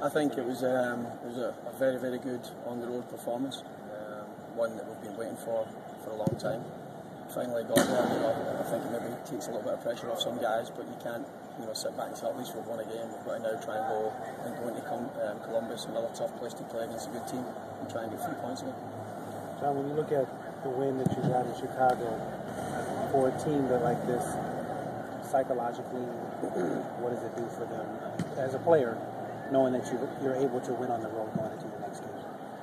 I think it was a very, very good on-the-road performance, one that we've been waiting for a long time. Finally got there. I think it maybe takes a little bit of pressure off some guys, but you can't sit back and say, at least we've won a game. We've got to now try and go into Columbus, another tough place to play against a good team, and try and get 3 points again. John, when you look at the win that you got in Chicago, for a team that like this, psychologically, what does it do for them as a player, knowing that you're able to win on the road going into your next game?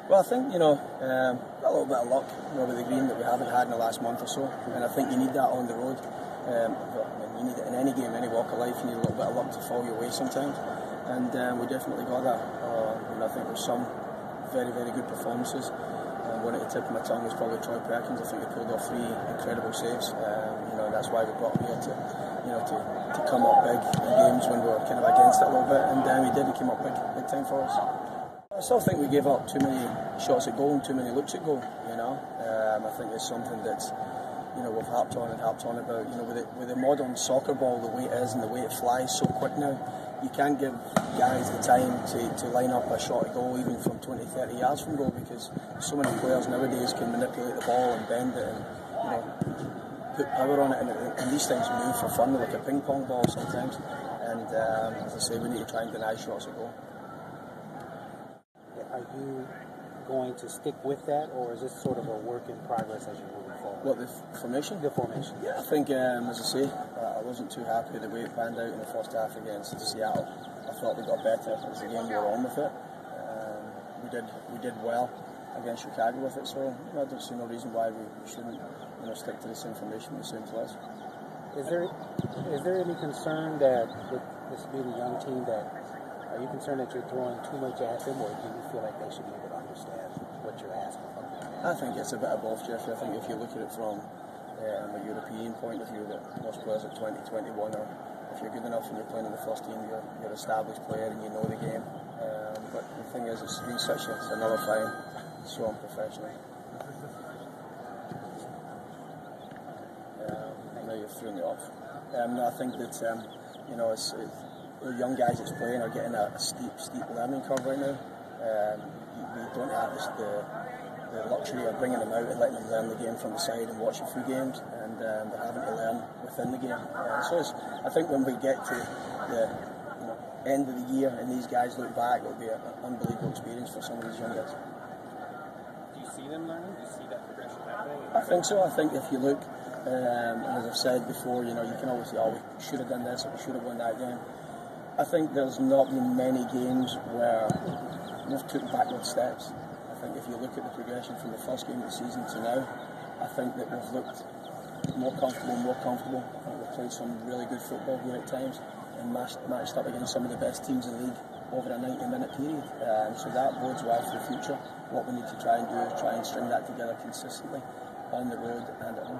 Well, I think, a little bit of luck with the green that we haven't had in the last month or so, and I think you need that on the road. You need it in any game, any walk of life. You need a little bit of luck to fall your way sometimes, and we definitely got that. I think there's some very, very good performances. One at the tip of my tongue was probably Troy Perkins. I think he pulled off 3 incredible saves. That's why we brought him here to come up big in games when we were kind of against it a little bit, and he did. He came up big time for us. I still think we gave up too many shots at goal and too many looks at goal. I think it's something that we've harped on about. With the modern soccer ball, the way it is and the way it flies so quick now, you can't give guys the time to line up a shot at goal even from 20, 30 yards from goal, because so many players nowadays can manipulate the ball and bend it and put power on it, and these things move for fun like a ping pong ball sometimes. And as I say, we need to try and deny shots at goal. Are you going to stick with that, or is this sort of a work in progress as you're moving forward? What, the formation? The formation. Yeah, I think, as I say, I wasn't too happy with the way it panned out in the first half against Seattle. I thought we got better as the game wore on with it. We did well against Chicago with it, so I don't see no reason why we shouldn't stick to the same formation, the same players. Is there any concern that with this being a young team, are you concerned that you're throwing too much at them, or do you feel like they should be able to understand what you're asking from them? I think it's a bit of both, Jeff. I think if you look at it from a European point of view, that most players at 20, 21, or if you're good enough and you're playing in the first team, you're an established player and you know the game. But the thing is, it's been it's another fine, so unprofessional. Now you've thrown it off. No, I think that the young guys that's playing are getting a steep learning curve right now. We don't have the luxury of bringing them out and letting them learn the game from the side and watch a few games, and they're having to learn within the game. I think when we get to the end of the year and these guys look back, it'll be an unbelievable experience for some of these young guys. Do you see them learning? Do you see that progression happening? I think so. I think if you look, and as I've said before, you can always say, oh, we should have done this or we should have won that game. I think there's not been many games where we've took backward steps. I think if you look at the progression from the first game of the season to now, I think that we've looked more comfortable. I think we've played some really good football here at times and matched up against some of the best teams in the league over a 90-minute period. So that bodes well for the future. What we need to try and do is try and string that together consistently on the road and at home.